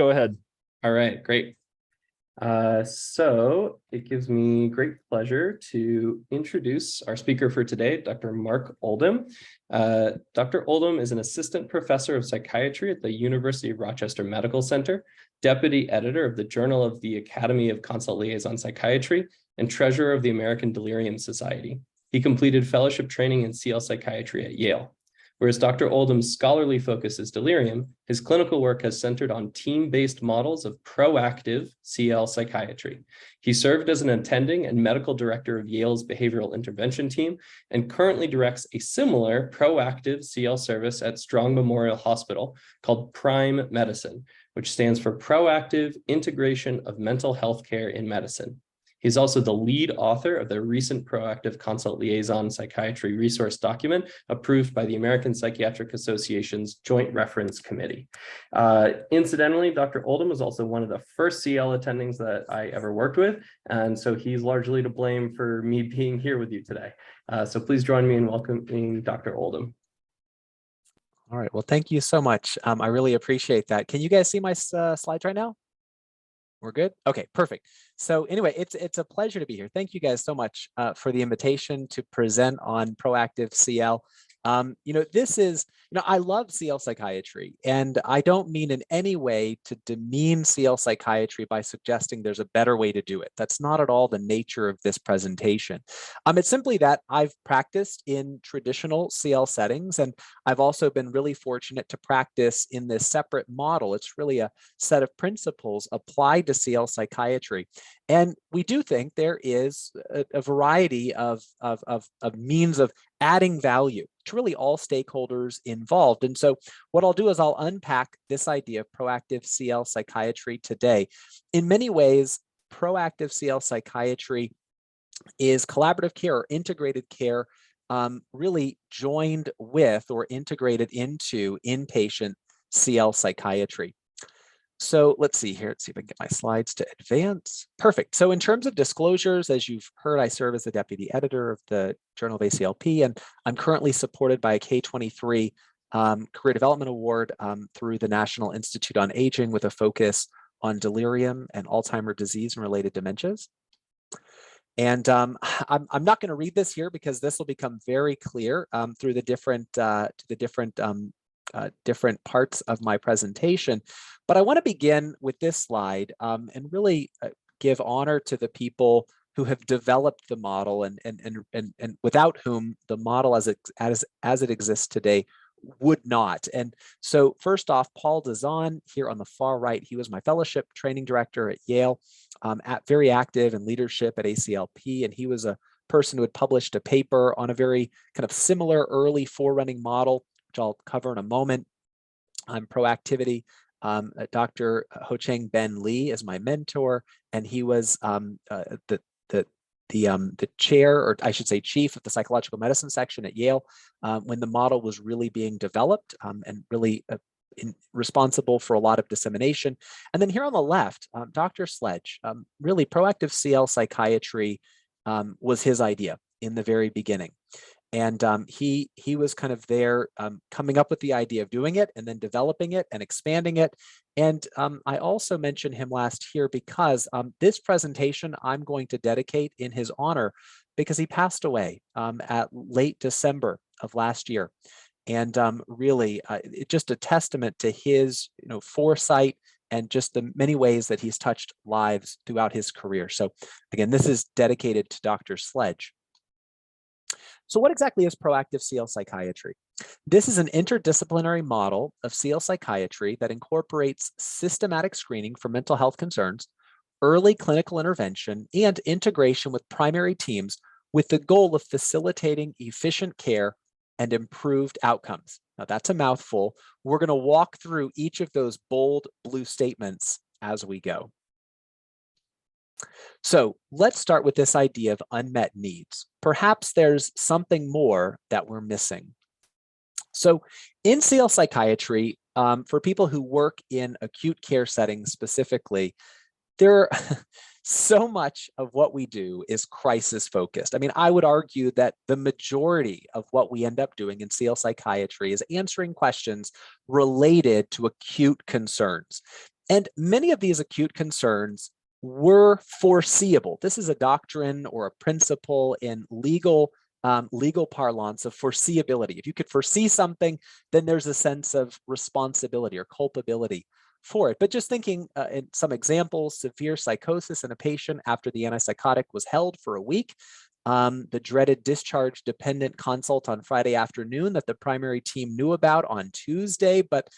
Go ahead. All right, great. So it gives me great pleasure to introduce our speaker for today, Dr. Mark Oldham. Dr. Oldham is an assistant professor of psychiatry at the University of Rochester Medical Center, deputy editor of the Journal of the Academy of Consultation-Liaison Psychiatry, and treasurer of the American Delirium Society. He completed fellowship training in CL psychiatry at Yale. Whereas Dr. Oldham's scholarly focus is delirium, his clinical work has centered on team-based models of proactive CL psychiatry. He served as an attending and medical director of Yale's behavioral intervention team and currently directs a similar proactive CL service at Strong Memorial Hospital called Prime Medicine, which stands for Proactive Integration of Mental Health Care in Medicine. He's also the lead author of the recent Proactive Consult-Liaison Psychiatry resource document approved by the American Psychiatric Association's Joint Reference Committee. Incidentally, Dr. Oldham was also one of the first CL attendings that I ever worked with, and so he's largely to blame for me being here with you today. So please join me in welcoming Dr. Oldham. All right, well, thank you so much. I really appreciate that. Can you guys see my slides right now? We're good? Okay, perfect. So anyway, it's a pleasure to be here. Thank you guys so much for the invitation to present on proactive CL. This is, I love CL psychiatry, and I don't mean in any way to demean CL psychiatry by suggesting there's a better way to do it. That's not at all the nature of this presentation. It's simply that I've practiced in traditional CL settings, and I've also been really fortunate to practice in this separate model. It's really a set of principles applied to CL psychiatry. And we do think there is a variety of means of adding value to really all stakeholders involved. And so what I'll do is I'll unpack this idea of proactive CL psychiatry today. In many ways, proactive CL psychiatry is collaborative care or integrated care, really joined with or integrated into inpatient CL psychiatry. So let's see here. Let's see if I can get my slides to advance. Perfect. So in terms of disclosures, as you've heard, I serve as the deputy editor of the Journal of ACLP, and I'm currently supported by a K23 Career Development Award through the National Institute on Aging with a focus on delirium and Alzheimer's disease and related dementias. And I'm not going to read this here because this will become very clear through the different parts of my presentation. But I want to begin with this slide and really give honor to the people who have developed the model and without whom the model as it exists today would not. And so first off, Paul Dazan here on the far right, he was my fellowship training director at Yale, very active in leadership at ACLP, and he was a person who had published a paper on a very kind of similar early forerunning model, which I'll cover in a moment, on proactivity. Dr. Ho-Cheng Ben Lee is my mentor, and he was the chair, or I should say chief of the psychological medicine section at Yale when the model was really being developed and really responsible for a lot of dissemination. And then here on the left, Dr. Sledge, really proactive CL psychiatry was his idea in the very beginning. And he was kind of there coming up with the idea of doing it and then developing it and expanding it. And I also mentioned him last here because this presentation I'm going to dedicate in his honor because he passed away at late December of last year. And really, it's just a testament to his foresight and just the many ways that he's touched lives throughout his career. So again, this is dedicated to Dr. Sledge. So what exactly is proactive CL psychiatry? This is an interdisciplinary model of CL psychiatry that incorporates systematic screening for mental health concerns, early clinical intervention, and integration with primary teams with the goal of facilitating efficient care and improved outcomes. Now that's a mouthful. We're going to walk through each of those bold blue statements as we go. So let's start with this idea of unmet needs. Perhaps there's something more that we're missing. So in CL psychiatry, for people who work in acute care settings specifically, so much of what we do is crisis focused. I mean, I would argue that the majority of what we end up doing in CL psychiatry is answering questions related to acute concerns. And many of these acute concerns were foreseeable. This is a doctrine or a principle in legal parlance of foreseeability. If you could foresee something, then there's a sense of responsibility or culpability for it. But just thinking in some examples, severe psychosis in a patient after the antipsychotic was held for a week, the dreaded discharge dependent consult on Friday afternoon that the primary team knew about on Tuesday, but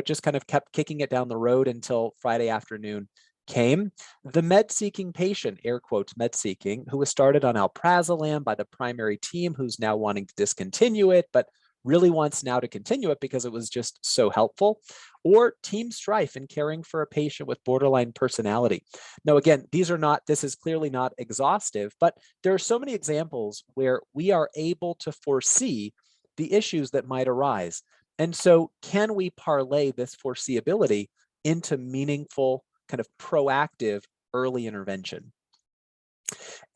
just kind of kept kicking it down the road until Friday afternoon came. The med-seeking patient, air quotes med-seeking, who was started on alprazolam by the primary team, who's now wanting to discontinue it, but really wants now to continue it because it was just so helpful, or team strife in caring for a patient with borderline personality. Now, again, this is clearly not exhaustive, but there are so many examples where we are able to foresee the issues that might arise. And so can we parlay this foreseeability into meaningful, kind of proactive early intervention?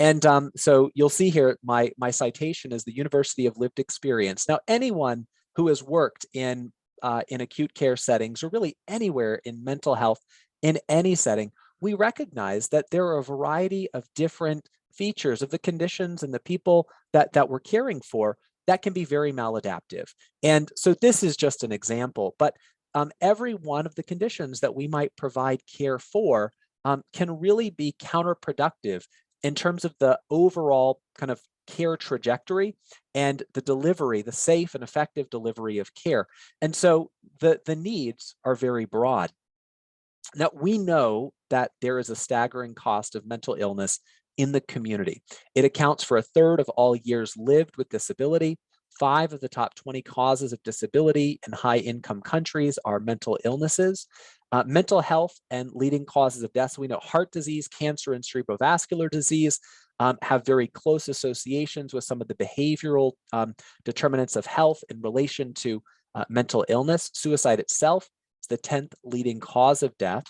And so you'll see here, my citation is the University of Lived Experience. Now, anyone who has worked in acute care settings, or really anywhere in mental health in any setting, we recognize that there are a variety of different features of the conditions and the people that we're caring for that can be very maladaptive. And so this is just an example, but every one of the conditions that we might provide care for can really be counterproductive in terms of the overall kind of care trajectory and the delivery, the safe and effective delivery of care. And so the needs are very broad. Now, we know that there is a staggering cost of mental illness in the community. It accounts for 1/3 of all years lived with disability. 5 of the top 20 causes of disability in high-income countries are mental illnesses. Mental health and leading causes of death. So we know heart disease, cancer, and cerebrovascular disease have very close associations with some of the behavioral determinants of health in relation to mental illness. Suicide itself is the 10th leading cause of death.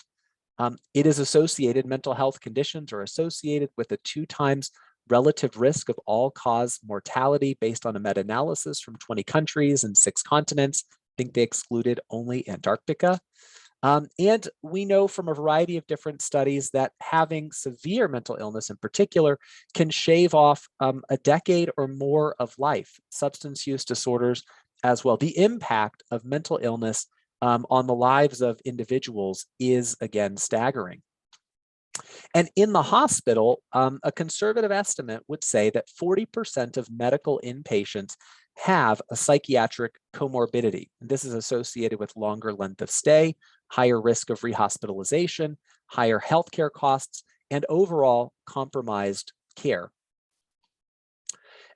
Mental health conditions are associated with a 2 times relative risk of all-cause mortality based on a meta-analysis from 20 countries and 6 continents. I think they excluded only Antarctica. And we know from a variety of different studies that having severe mental illness in particular can shave off a decade or more of life. Substance use disorders as well. The impact of mental illness on the lives of individuals is, again, staggering. And in the hospital, a conservative estimate would say that 40% of medical inpatients have a psychiatric comorbidity. And this is associated with longer length of stay, higher risk of rehospitalization, higher healthcare costs, and overall compromised care.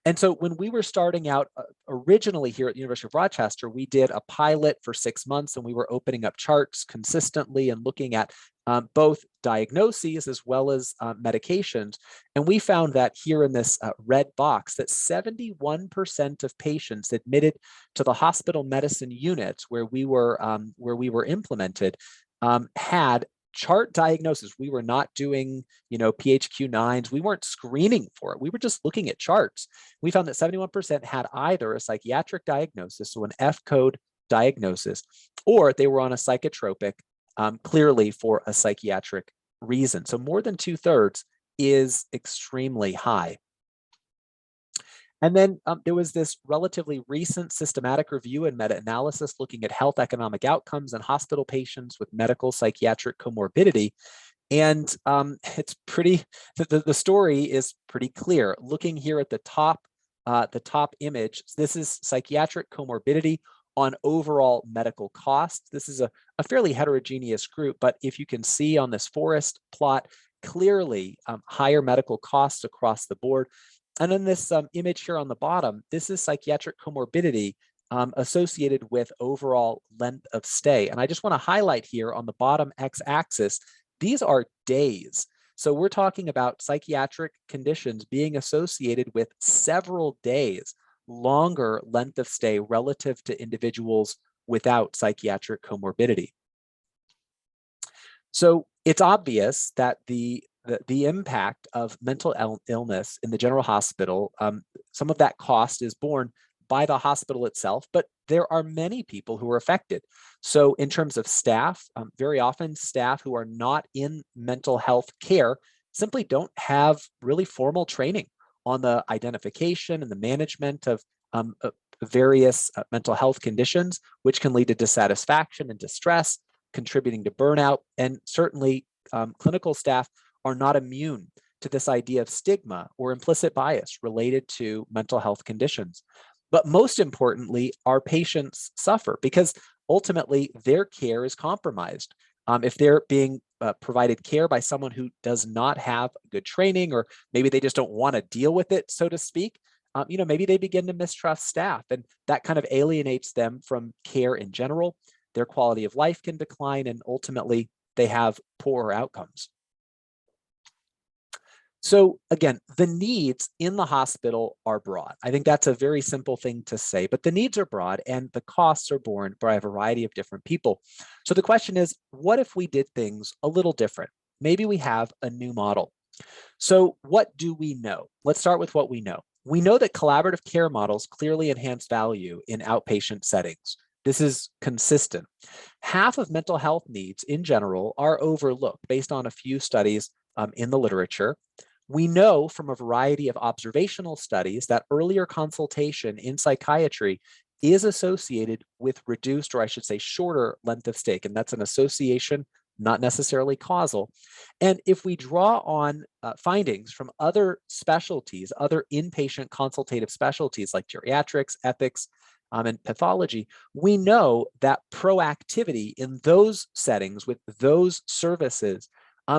And so when we were starting out originally here at the University of Rochester, we did a pilot for 6 months, and we were opening up charts consistently and looking at both diagnoses as well as medications. And we found that here in this red box that 71% of patients admitted to the hospital medicine units where we were implemented had chart diagnosis. We were not doing, PHQ-9s. We weren't screening for it. We were just looking at charts. We found that 71% had either a psychiatric diagnosis, so an F code diagnosis, or they were on a psychotropic, clearly for a psychiatric reason. So more than 2/3 is extremely high. And then there was this relatively recent systematic review and meta-analysis looking at health economic outcomes in hospital patients with medical psychiatric comorbidity. And it's pretty, the story is pretty clear. Looking here at the top image, this is psychiatric comorbidity on overall medical costs. This is a fairly heterogeneous group, but if you can see on this forest plot, clearly higher medical costs across the board. And then this image here on the bottom, this is psychiatric comorbidity associated with overall length of stay. And I just want to highlight here on the bottom x-axis, these are days. So we're talking about psychiatric conditions being associated with several days, longer length of stay relative to individuals without psychiatric comorbidity. So it's obvious that the impact of mental illness in the general hospital, some of that cost is borne by the hospital itself, but there are many people who are affected. So in terms of staff, very often staff who are not in mental health care simply don't have really formal training on the identification and the management of various mental health conditions, which can lead to dissatisfaction and distress, contributing to burnout. And certainly clinical staff are not immune to this idea of stigma or implicit bias related to mental health conditions. But most importantly, our patients suffer because ultimately their care is compromised. If they're being provided care by someone who does not have good training, or maybe they just don't want to deal with it, so to speak, maybe they begin to mistrust staff, and that kind of alienates them from care in general. Their quality of life can decline, and ultimately they have poorer outcomes. So again, the needs in the hospital are broad. I think that's a very simple thing to say, but the needs are broad and the costs are borne by a variety of different people. So the question is, what if we did things a little different? Maybe we have a new model. So what do we know? Let's start with what we know. We know that collaborative care models clearly enhance value in outpatient settings. This is consistent. Half of mental health needs in general are overlooked based on a few studies in the literature. We know from a variety of observational studies that earlier consultation in psychiatry is associated with reduced, or I should say shorter length of stay, and that's an association, not necessarily causal. And if we draw on findings from other specialties, other inpatient consultative specialties like geriatrics, ethics, and pathology, we know that proactivity in those settings with those services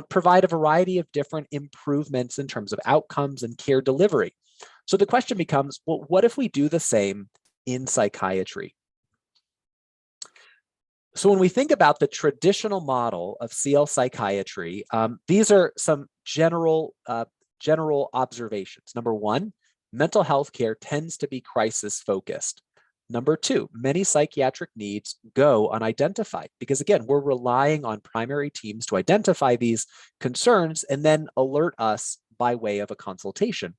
provide a variety of different improvements in terms of outcomes and care delivery. So the question becomes, well, what if we do the same in psychiatry? So when we think about the traditional model of CL psychiatry, these are some general observations. Number one, mental health care tends to be crisis focused. Number two, many psychiatric needs go unidentified because, again, we're relying on primary teams to identify these concerns and then alert us by way of a consultation.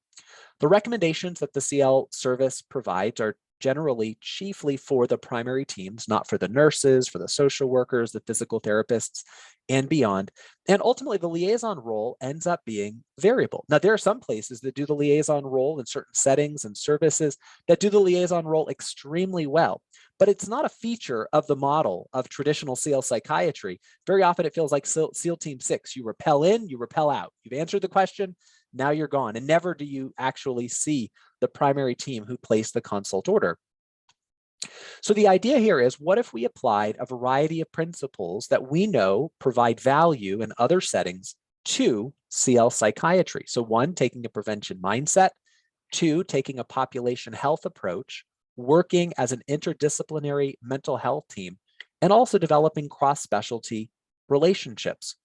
The recommendations that the CL service provides are generally chiefly for the primary teams, not for the nurses, for the social workers, the physical therapists, and beyond. And ultimately, the liaison role ends up being variable. Now, there are some places that do the liaison role in certain settings and services that do the liaison role extremely well, but it's not a feature of the model of traditional CL psychiatry. Very often it feels like SEAL Team 6. You rappel in, you rappel out. You've answered the question, now you're gone. And never do you actually see the primary team who placed the consult order. So the idea here is, what if we applied a variety of principles that we know provide value in other settings to CL psychiatry? So one, taking a prevention mindset. Two, taking a population health approach, working as an interdisciplinary mental health team, and also developing cross-specialty relationships.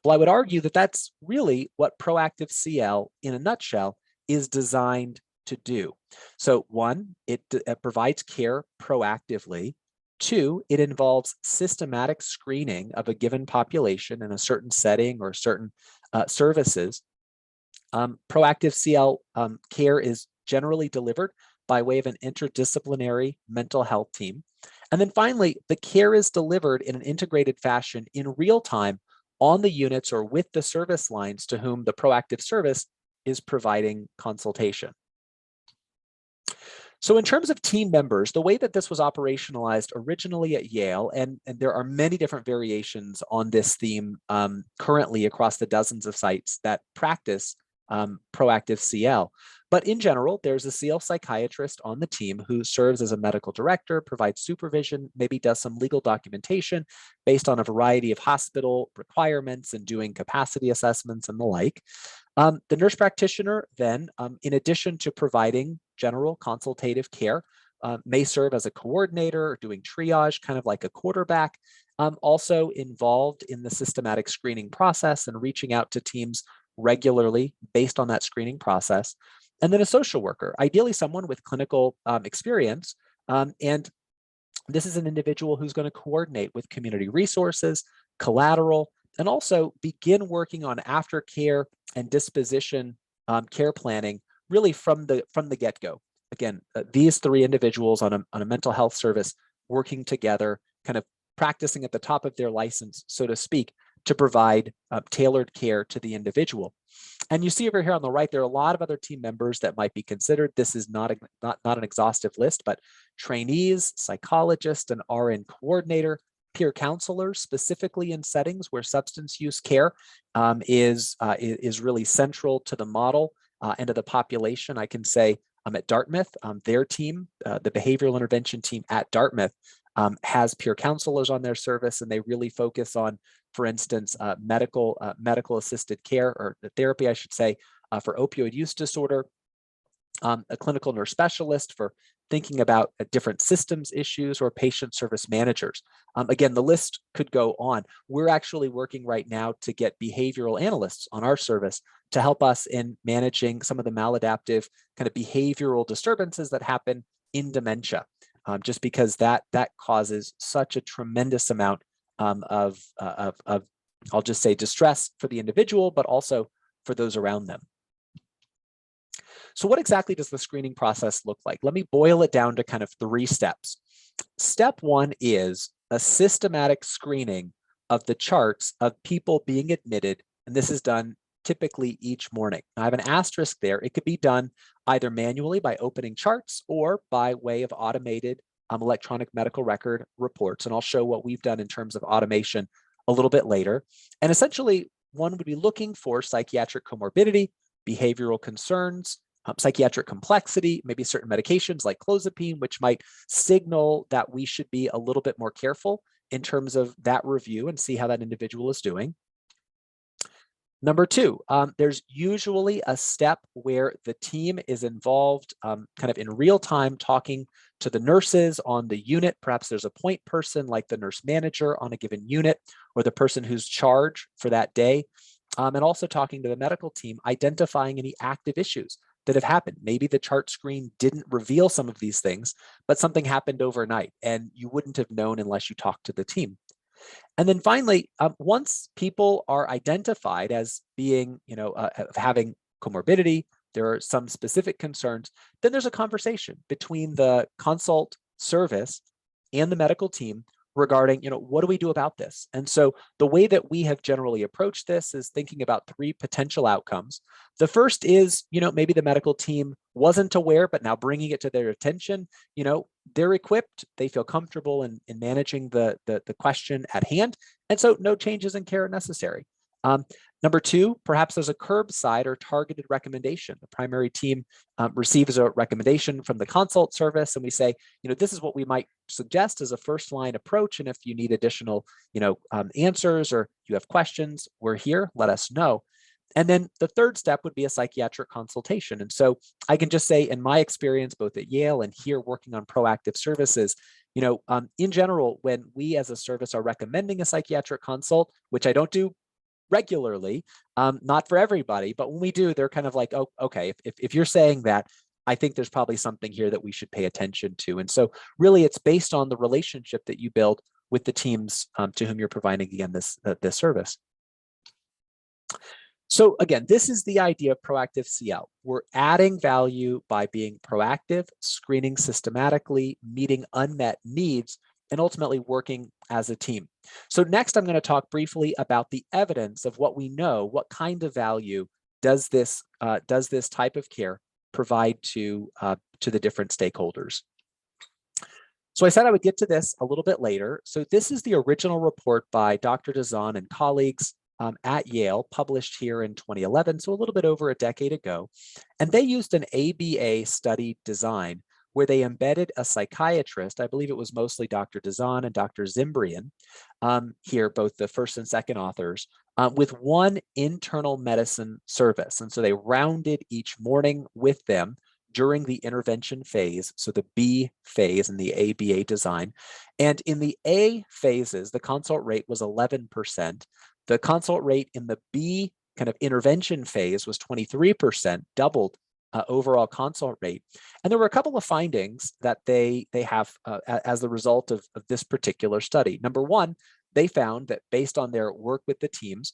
Well, I would argue that that's really what proactive CL, in a nutshell, is designed to do. So one, it provides care proactively. Two, it involves systematic screening of a given population in a certain setting or certain services. Proactive CL care is generally delivered by way of an interdisciplinary mental health team. And then finally, the care is delivered in an integrated fashion in real time on the units or with the service lines to whom the proactive service is providing consultation. So in terms of team members, the way that this was operationalized originally at Yale, and there are many different variations on this theme currently across the dozens of sites that practice proactive CL. But in general, there's a CL psychiatrist on the team who serves as a medical director, provides supervision, maybe does some legal documentation based on a variety of hospital requirements and doing capacity assessments and the like. The nurse practitioner then, in addition to providing general consultative care, may serve as a coordinator, doing triage, kind of like a quarterback, also involved in the systematic screening process and reaching out to teams regularly based on that screening process. And then a social worker, ideally someone with clinical experience. And this is an individual who's going to coordinate with community resources, collateral, and also begin working on aftercare and disposition care planning really from the get-go. again, these three individuals on a mental health service working together, kind of practicing at the top of their license, so to speak, to provide tailored care to the individual. And you see over here on the right, there are a lot of other team members that might be considered. This is not an exhaustive list, but trainees, psychologists, an RN coordinator, peer counselors, specifically in settings where substance use care is really central to the model and to the population. I can say at Dartmouth, their team, the behavioral intervention team at Dartmouth, has peer counselors on their service, and they really focus on, for instance, medical assisted care, or the therapy, I should say, for opioid use disorder, a clinical nurse specialist for thinking about different systems issues, or patient service managers. Again, the list could go on. We're actually working right now to get behavioral analysts on our service to help us in managing some of the maladaptive kind of behavioral disturbances that happen in dementia, just because that causes such a tremendous amount of I'll just say distress for the individual, but also for those around them. So what exactly does the screening process look like? Let me boil it down to kind of 3 steps. Step 1 is a systematic screening of the charts of people being admitted, and this is done typically each morning. I have an asterisk there. It could be done either manually by opening charts or by way of automated electronic medical record reports, and I'll show what we've done in terms of automation a little bit later. And essentially, one would be looking for psychiatric comorbidity, behavioral concerns, psychiatric complexity, maybe certain medications like clozapine, which might signal that we should be a little bit more careful in terms of that review and see how that individual is doing. Number 2, there's usually a step where the team is involved kind of in real time, talking to the nurses on the unit. Perhaps there's a point person like the nurse manager on a given unit, or the person who's charged for that day, and also talking to the medical team, identifying any active issues that have happened. Maybe the chart screen didn't reveal some of these things, but something happened overnight and you wouldn't have known unless you talked to the team. And then finally, once people are identified as being, having comorbidity, there are some specific concerns, then there's a conversation between the consult service and the medical team regarding, what do we do about this? And so the way that we have generally approached this is thinking about 3 potential outcomes. The first is, maybe the medical team wasn't aware, but now bringing it to their attention, they're equipped, they feel comfortable in managing the question at hand. And so no changes in care are necessary. Number 2, perhaps there's a curbside or targeted recommendation. The primary team receives a recommendation from the consult service, and we say, this is what we might suggest as a first-line approach. And if you need additional, answers, or you have questions, we're here, let us know. And then the third step would be a psychiatric consultation. And so I can just say, in my experience, both at Yale and here working on proactive services, in general, when we as a service are recommending a psychiatric consult, which I don't do regularly, not for everybody, but when we do, they're kind of like, oh, okay, if you're saying that, I think there's probably something here that we should pay attention to. And so really it's based on the relationship that you build with the teams to whom you're providing, again, this service. So again, this is the idea of proactive CL. We're adding value by being proactive, screening systematically, meeting unmet needs, and ultimately working as a team. So next, I'm going to talk briefly about the evidence of what we know. What kind of value does this type of care provide to the different stakeholders? So I said I would get to this a little bit later. So this is the original report by Dr. Dazan and colleagues at Yale, published here in 2011, so a little bit over a decade ago. And they used an ABA study design where they embedded a psychiatrist. I believe it was mostly Dr. Dazan and Dr. Zimbrian, here, both the first and second authors, with one internal medicine service. And so they rounded each morning with them during the intervention phase, so the B phase in the ABA design. And in the A phases, the consult rate was 11%. The consult rate in the B kind of intervention phase was 23%, doubled overall consult rate. And there were a couple of findings that they have as the result of this particular study. Number 1, they found that based on their work with the teams,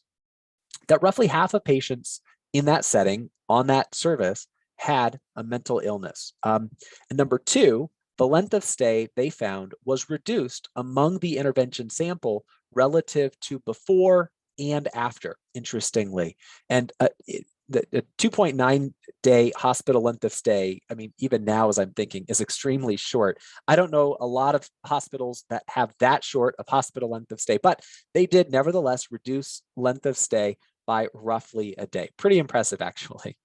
that roughly half of patients in that setting on that service had a mental illness. And number two, the length of stay they found was reduced among the intervention sample relative to before and after, interestingly. And the 2.9-day hospital length of stay, I mean, even now as I'm thinking, is extremely short. I don't know a lot of hospitals that have that short of hospital length of stay, but they did nevertheless reduce length of stay by roughly a day. Pretty impressive, actually.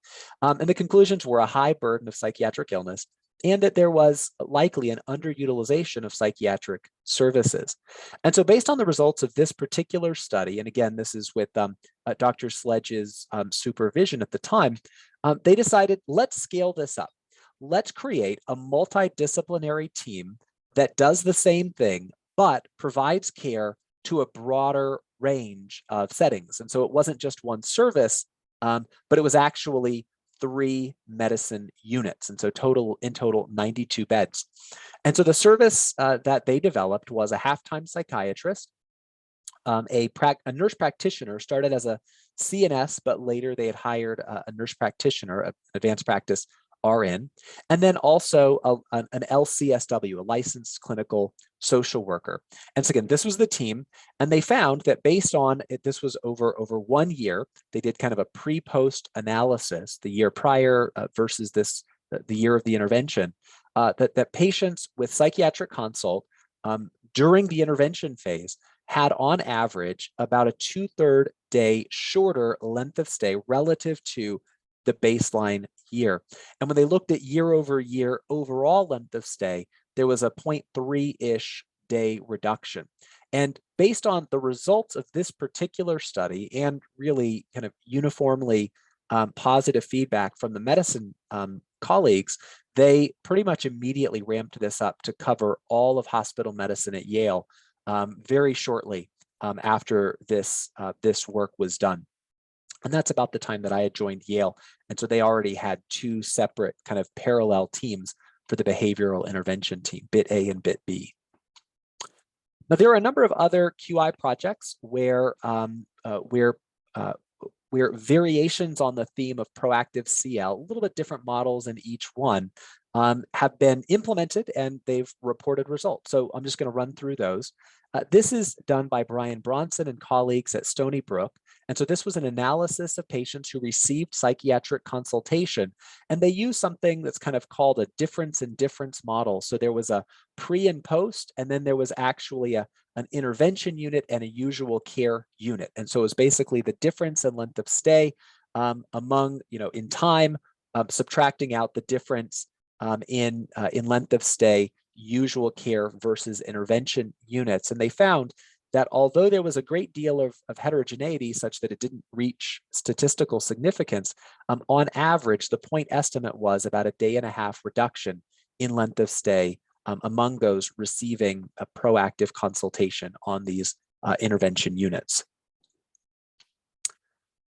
And the conclusions were a high burden of psychiatric illness, and that there was likely an underutilization of psychiatric services. And so based on the results of this particular study, and again, this is with Dr. Sledge's supervision at the time, they decided, let's scale this up. Let's create a multidisciplinary team that does the same thing, but provides care to a broader range of settings. And so it wasn't just one service, but it was actually 3 medicine units. And so in total, 92 beds. And so the service that they developed was a half-time psychiatrist, a nurse practitioner, started as a CNS, but later they had hired a nurse practitioner, an advanced practice RN, and then also an LCSW, a licensed clinical social worker. And so again, this was the team, and they found that based on it, this was over 1 year. They did kind of a pre-post analysis, the year prior versus the year of the intervention, that patients with psychiatric consult during the intervention phase had on average about a 2/3 day shorter length of stay relative to the baseline year. And when they looked at year over year overall length of stay, there was a 0.3-ish day reduction. And based on the results of this particular study and really kind of uniformly positive feedback from the medicine colleagues, they pretty much immediately ramped this up to cover all of hospital medicine at Yale very shortly after this work was done. And that's about the time that I had joined Yale. And so they already had 2 separate kind of parallel teams for the behavioral intervention team, Bit A and Bit B. Now, there are a number of other QI projects where variations on the theme of proactive CL, a little bit different models in each one, have been implemented, and they've reported results. So I'm just going to run through those. This is done by Brian Bronson and colleagues at Stony Brook. And so this was an analysis of patients who received psychiatric consultation, and they used something that's kind of called a difference in difference model. So there was a pre and post, and then there was actually an intervention unit and a usual care unit. And so it was basically the difference in length of stay among, in time, subtracting out the difference in length of stay, usual care versus intervention units. And they found that although there was a great deal of heterogeneity such that it didn't reach statistical significance, on average, the point estimate was about a 1.5 day reduction in length of stay among those receiving a proactive consultation on these intervention units.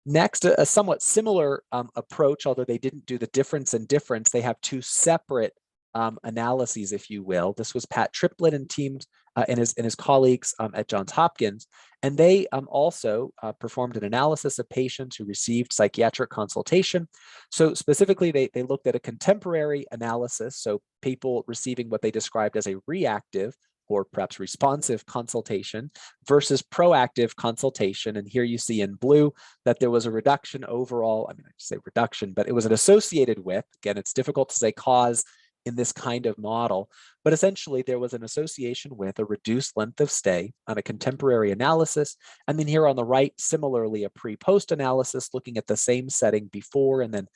Next, a somewhat similar approach, although they didn't do the difference in difference, they have 2 separate analyses, if you will. This was Pat Triplett and teams and his colleagues at Johns Hopkins, and they also performed an analysis of patients who received psychiatric consultation. So specifically, they looked at a contemporary analysis, so people receiving what they described as a reactive or perhaps responsive consultation versus proactive consultation. And here you see in blue that there was a reduction overall. I mean, I say reduction, but it was an associated with, again, it's difficult to say cause in this kind of model, but essentially there was an association with a reduced length of stay on a contemporary analysis. And then here on the right, similarly, a pre-post analysis looking at the same setting before and then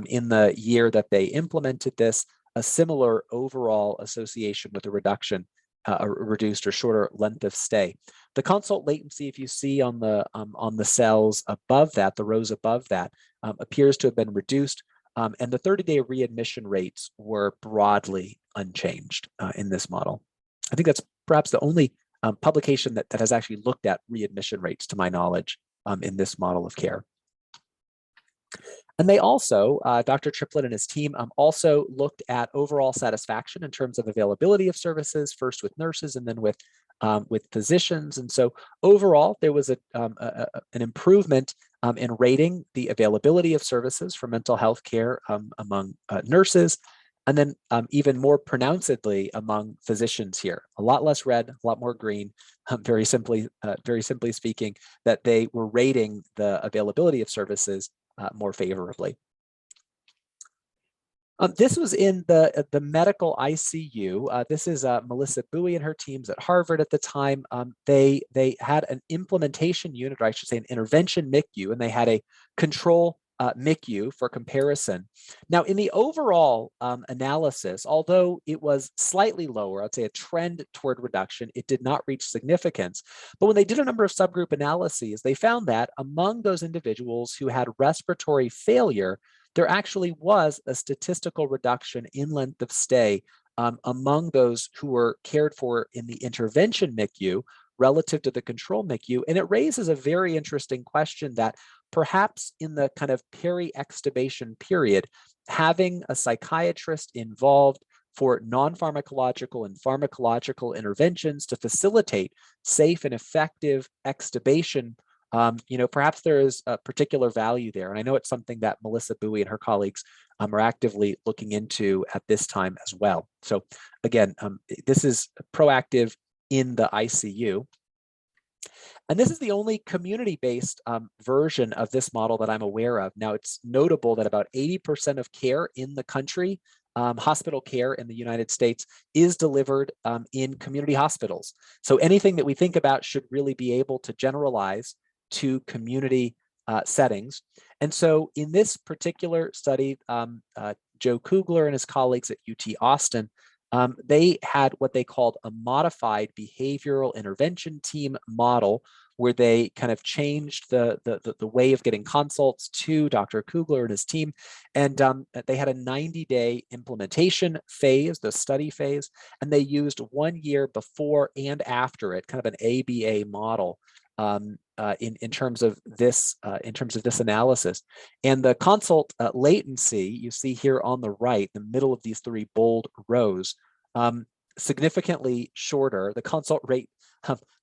in the year that they implemented this, a similar overall association with a reduction, a reduced or shorter length of stay. The consult latency, if you see on the cells above that, the rows above that, appears to have been reduced. And the 30-day readmission rates were broadly unchanged in this model. I think that's perhaps the only publication that has actually looked at readmission rates, to my knowledge, in this model of care. And they also, Dr. Triplett and his team also looked at overall satisfaction in terms of availability of services, first with nurses and then with physicians. And so overall, there was an improvement in rating the availability of services for mental health care among nurses, and then even more pronouncedly among physicians here. A lot less red, a lot more green, very simply speaking, that they were rating the availability of services more favorably. This was in the medical ICU. This is Melissa Bowie and her teams at Harvard at the time. They had an implementation unit, or I should say an intervention MICU, and they had a control MICU for comparison. Now, in the overall analysis, although it was slightly lower, I'd say a trend toward reduction, it did not reach significance. But when they did a number of subgroup analyses, they found that among those individuals who had respiratory failure, there actually was a statistical reduction in length of stay among those who were cared for in the intervention MICU relative to the control MICU. And it raises a very interesting question that perhaps in the kind of peri-extubation period, having a psychiatrist involved for non-pharmacological and pharmacological interventions to facilitate safe and effective extubation, perhaps there is a particular value there. And I know it's something that Melissa Bowie and her colleagues are actively looking into at this time as well. So again, this is proactive in the ICU. And this is the only community-based version of this model that I'm aware of. Now, it's notable that about 80% of care in the country, hospital care in the United States, is delivered in community hospitals. So anything that we think about should really be able to generalize to community settings. And so in this particular study, Joe Kugler and his colleagues at UT Austin, they had what they called a modified behavioral intervention team model, where they kind of changed the way of getting consults to Dr. Kugler and his team. And they had a 90-day implementation phase, the study phase, and they used 1 year before and after it, kind of an ABA model in terms of this analysis. And the consult latency you see here on the right, the middle of these three bold rows, significantly shorter. The consult rate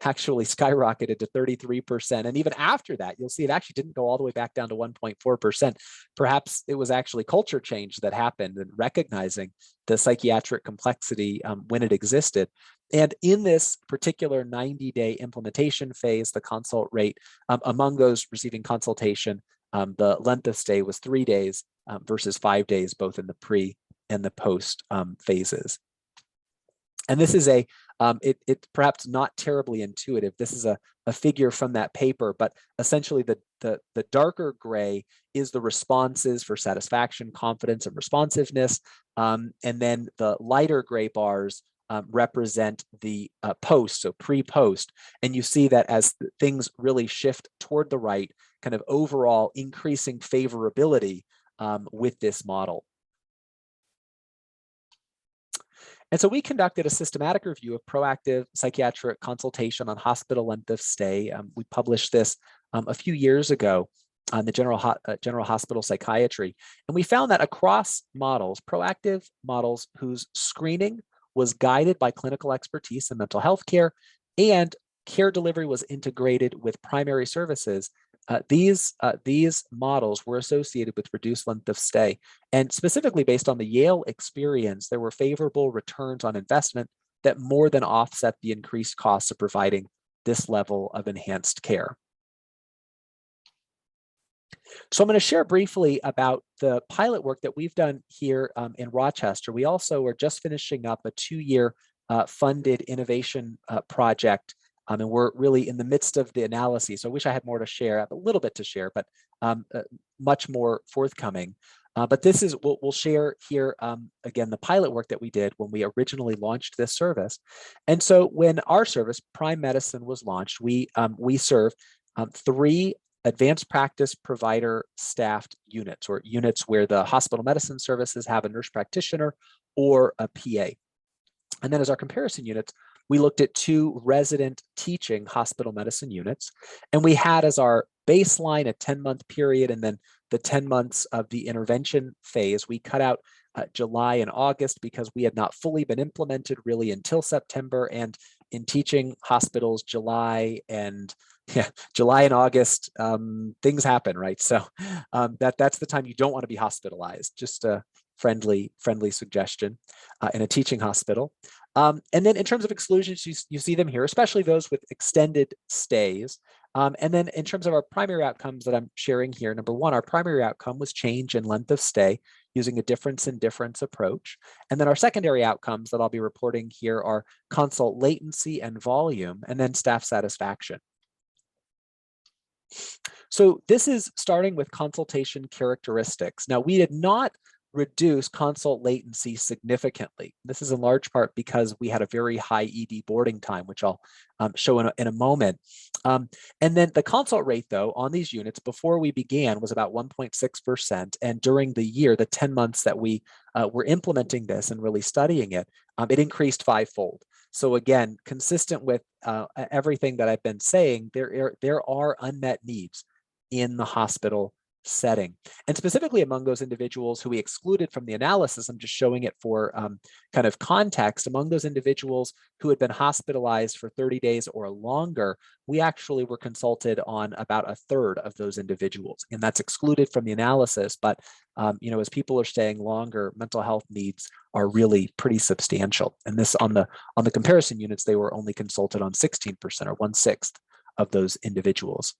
actually skyrocketed to 33%. And even after that, you'll see it actually didn't go all the way back down to 1.4%. Perhaps it was actually culture change that happened and recognizing the psychiatric complexity when it existed. And in this particular 90-day implementation phase, the consult rate among those receiving consultation, the length of stay was 3 days versus 5 days, both in the pre and the post phases. And this is it's perhaps not terribly intuitive. This is a figure from that paper, but essentially the darker gray is the responses for satisfaction, confidence, and responsiveness. And then the lighter gray bars represent the post, so pre-post. And you see that as things really shift toward the right, kind of overall increasing favorability with this model. And so we conducted a systematic review of proactive psychiatric consultation on hospital length of stay. We published this a few years ago on the General Hospital Psychiatry. And we found that across models, proactive models whose screening was guided by clinical expertise in mental health care and care delivery was integrated with primary services, these models were associated with reduced length of stay. And specifically based on the Yale experience, there were favorable returns on investment that more than offset the increased costs of providing this level of enhanced care. So I'm going to share briefly about the pilot work that we've done here in Rochester. We also are just finishing up a 2-year funded innovation project. And we're really in the midst of the analysis. So I wish I had more to share, I have a little bit to share, but much more forthcoming. But this is, we'll share here, again, the pilot work that we did when we originally launched this service. And so when our service, Prime Medicine, was launched, we serve 3 advanced practice provider staffed units, or units where the hospital medicine services have a nurse practitioner or a PA. And then as our comparison units, we looked at 2 resident teaching hospital medicine units, and we had as our baseline a 10-month period, and then the 10 months of the intervention phase. We cut out July and August because we had not fully been implemented really until September, and in teaching hospitals, July and Yeah, July and August, things happen, right? So that's the time you don't want to be hospitalized. Just a friendly suggestion in a teaching hospital. And then in terms of exclusions, you see them here, especially those with extended stays. And then in terms of our primary outcomes that I'm sharing here, number one, our primary outcome was change in length of stay using a difference in difference approach. And then our secondary outcomes that I'll be reporting here are consult latency and volume, and then staff satisfaction. So this is starting with consultation characteristics. Now, we did not reduce consult latency significantly. This is in large part because we had a very high ED boarding time, which I'll show in a moment. And then the consult rate, though, on these units before we began was about 1.6%. And during the year, the 10 months that we were implementing this and really studying it, it increased fivefold. So again, consistent with everything that I've been saying, there are unmet needs in the hospital setting. And specifically among those individuals who we excluded from the analysis, I'm just showing it for kind of context, among those individuals who had been hospitalized for 30 days or longer, we actually were consulted on about a third of those individuals. And that's excluded from the analysis, but as people are staying longer, mental health needs are really pretty substantial. And this on the comparison units, they were only consulted on 16% or 1/6 of those individuals.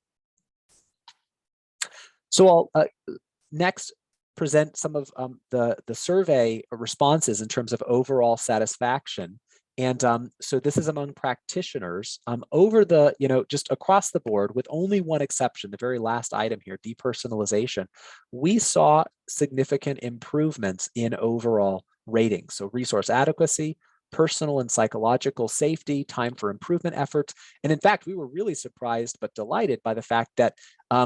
So I'll next present some of the survey responses in terms of overall satisfaction. And so this is among practitioners over the, just across the board with only one exception, the very last item here, depersonalization. We saw significant improvements in overall ratings. So resource adequacy, personal and psychological safety, time for improvement efforts. And in fact, we were really surprised but delighted by the fact that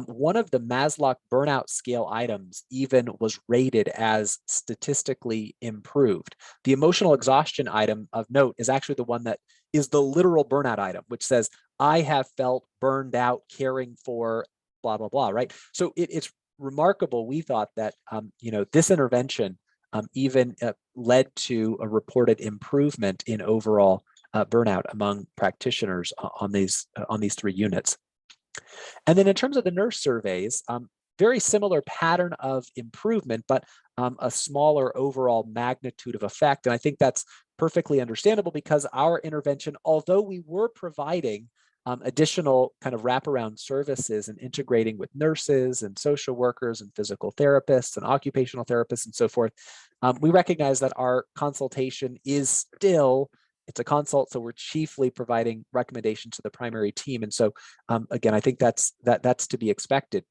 one of the Maslow burnout scale items even was rated as statistically improved. The emotional exhaustion item of note is actually the one that is the literal burnout item, which says, I have felt burned out caring for blah, blah, blah, right? So it's remarkable. We thought that, this intervention even led to a reported improvement in overall burnout among practitioners on these three units. And then in terms of the nurse surveys, very similar pattern of improvement, but a smaller overall magnitude of effect. And I think that's perfectly understandable because our intervention, although we were providing additional kind of wraparound services and integrating with nurses and social workers and physical therapists and occupational therapists and so forth, we recognize that our consultation is still, it's a consult, so we're chiefly providing recommendations to the primary team. And so again, I think that's to be expected.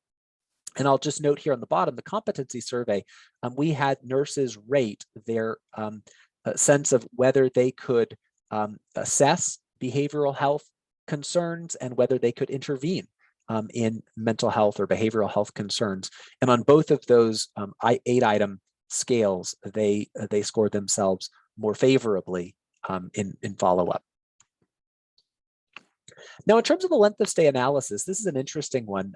And I'll just note here on the bottom, the competency survey, we had nurses rate their sense of whether they could assess behavioral health concerns and whether they could intervene in mental health or behavioral health concerns. And on both of those 8-item scales, they scored themselves more favorably in follow-up. Now, in terms of the length of stay analysis, this is an interesting one.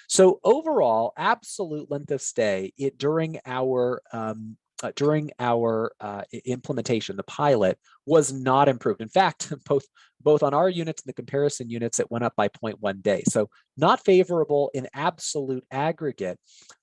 So overall, absolute length of stay during our implementation, the pilot, was not improved. In fact, both on our units and the comparison units, it went up by 0.1 day. So not favorable in absolute aggregate.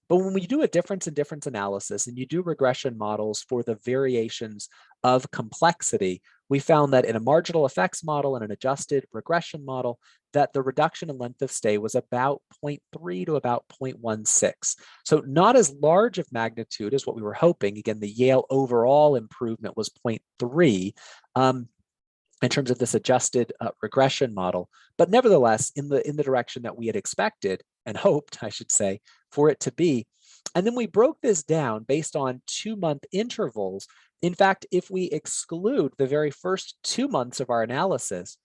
But when we do a difference in difference analysis and you do regression models for the variations of complexity, we found that in a marginal effects model and an adjusted regression model, that the reduction in length of stay was about 0.3 to about 0.16. So not as large of magnitude as what we were hoping. Again, the Yale overall improvement was 0.3 in terms of this adjusted regression model, but nevertheless in the direction that we had expected and hoped, I should say, for it to be. And then we broke this down based on 2-month intervals. In fact, if we exclude the very first 2 months of our analysis,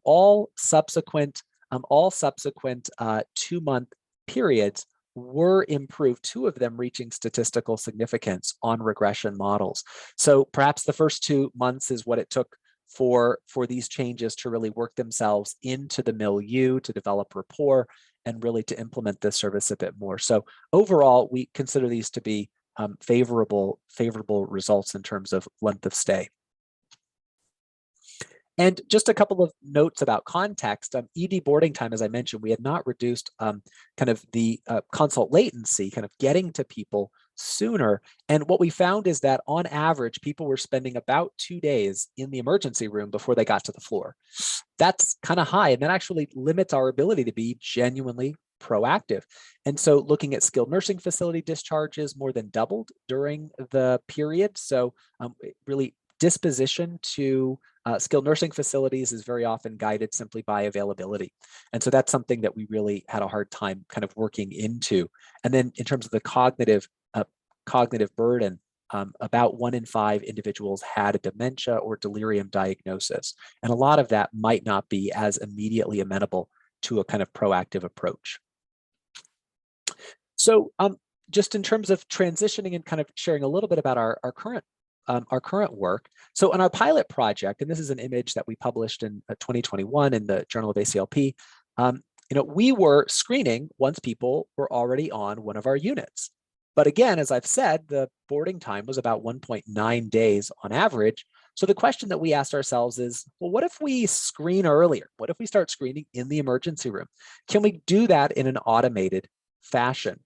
all subsequent 2-month periods were improved, 2 of them reaching statistical significance on regression models. So perhaps the first 2 months is what it took for these changes to really work themselves into the milieu, to develop rapport, and really to implement this service a bit more. So overall, we consider these to be favorable results in terms of length of stay. And just a couple of notes about context. ED boarding time, as I mentioned, we had not reduced kind of the consult latency, kind of getting to people sooner. And what we found is that on average, people were spending about 2 days in the emergency room before they got to the floor. That's kind of high, and that actually limits our ability to be genuinely proactive. And so looking at skilled nursing facility discharges more than doubled during the period. So really disposition to skilled nursing facilities is very often guided simply by availability. And so that's something that we really had a hard time kind of working into. And then in terms of the cognitive burden, about 1 in 5 individuals had a dementia or delirium diagnosis. And a lot of that might not be as immediately amenable to a kind of proactive approach. So just in terms of transitioning and kind of sharing a little bit about our current work. So in our pilot project, and this is an image that we published in 2021 in the Journal of ACLP, we were screening once people were already on one of our units. But again, as I've said, the boarding time was about 1.9 days on average. So the question that we asked ourselves is, well, what if we screen earlier? What if we start screening in the emergency room? Can we do that in an automated fashion?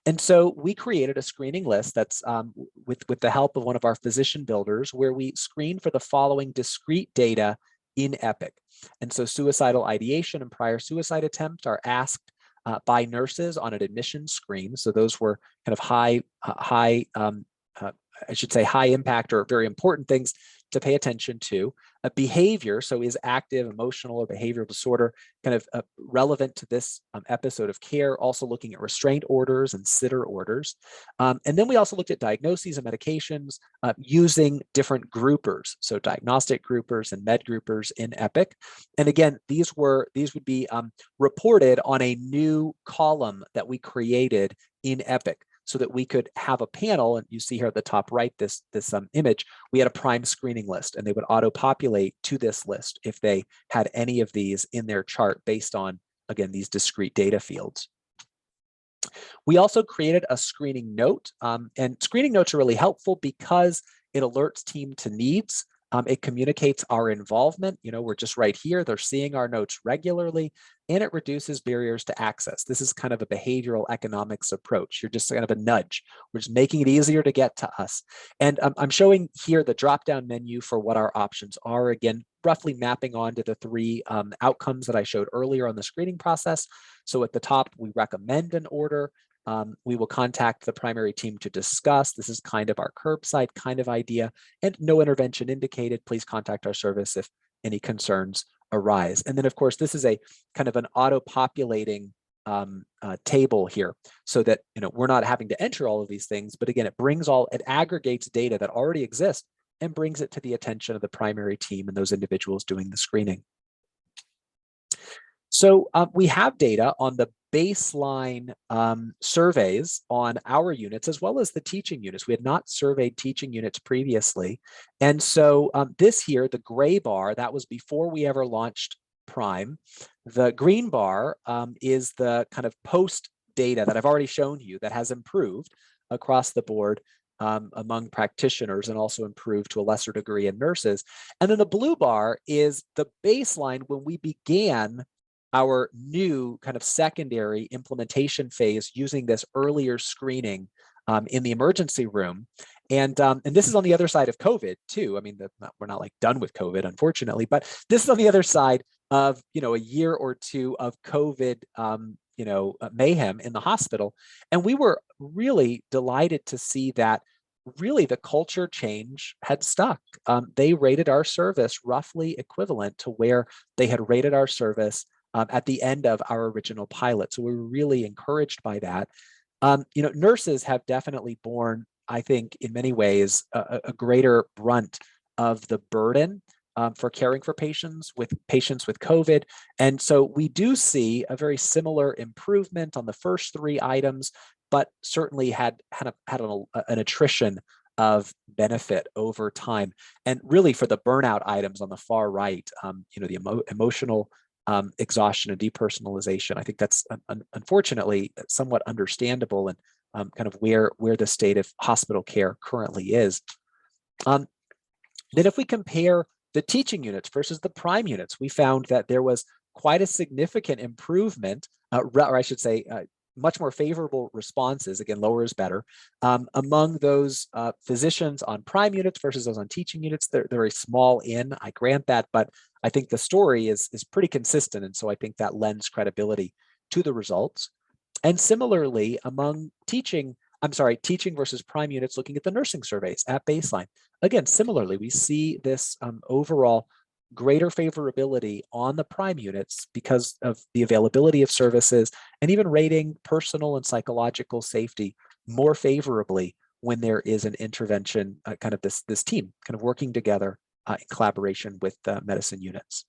And so we created a screening list that's with the help of one of our physician builders, where we screen for the following discrete data in EPIC. And so suicidal ideation and prior suicide attempt are asked by nurses on an admission screen. So those were kind of high impact or very important things to pay attention to. A behavior, so is active, emotional, or behavioral disorder kind of relevant to this episode of care, also looking at restraint orders and sitter orders. And then we also looked at diagnoses and medications using different groupers, so diagnostic groupers and med groupers in EPIC. And again, these would be reported on a new column that we created in EPIC, so that we could have a panel. And you see here at the top right, this image, we had a prime screening list, and they would auto-populate to this list if they had any of these in their chart based on, again, these discrete data fields. We also created a screening note, and screening notes are really helpful because it alerts team to needs. It communicates our involvement. We're just right here. They're seeing our notes regularly, and it reduces barriers to access. This is kind of a behavioral economics approach. You're just kind of a nudge. We're just making it easier to get to us. And I'm showing here the drop-down menu for what our options are. Again, roughly mapping onto the 3 outcomes that I showed earlier on the screening process. So at the top, we recommend an order. We will contact the primary team to discuss. This is kind of our curbside kind of idea, and no intervention indicated. Please contact our service if any concerns arise. And then, of course, this is a kind of an auto-populating table here, so that we're not having to enter all of these things. But again, it aggregates data that already exists and brings it to the attention of the primary team and those individuals doing the screening. So we have data on the baseline surveys on our units, as well as the teaching units. We had not surveyed teaching units previously. And so this here, the gray bar, that was before we ever launched Prime. The green bar is the kind of post data that I've already shown you that has improved across the board among practitioners, and also improved to a lesser degree in nurses. And then the blue bar is the baseline when we began our new kind of secondary implementation phase using this earlier screening in the emergency room. And this is on the other side of COVID too. I mean, we're not like done with COVID, unfortunately, but this is on the other side of, a year or two of COVID, mayhem in the hospital. And we were really delighted to see that really the culture change had stuck. They rated our service roughly equivalent to where they had rated our service at the end of our original pilot. So we were really encouraged by that. Nurses have definitely borne, I think, in many ways, a greater brunt of the burden for caring for patients with COVID. And so we do see a very similar improvement on the first 3 items, but certainly had an attrition of benefit over time. And really for the burnout items on the far right, the emotional exhaustion and depersonalization, I think that's unfortunately somewhat understandable, and kind of where the state of hospital care currently is. Then if we compare the teaching units versus the prime units, we found that there was quite a significant improvement, or I should say, much more favorable responses, again, lower is better, among those physicians on prime units versus those on teaching units. They're very small in, I grant that, but I think the story is pretty consistent. And so I think that lends credibility to the results. And similarly, among teaching versus prime units, looking at the nursing surveys at baseline. Again, similarly, we see this overall greater favorability on the prime units because of the availability of services and even rating personal and psychological safety more favorably when there is an intervention, kind of this team kind of working together in collaboration with the medicine units.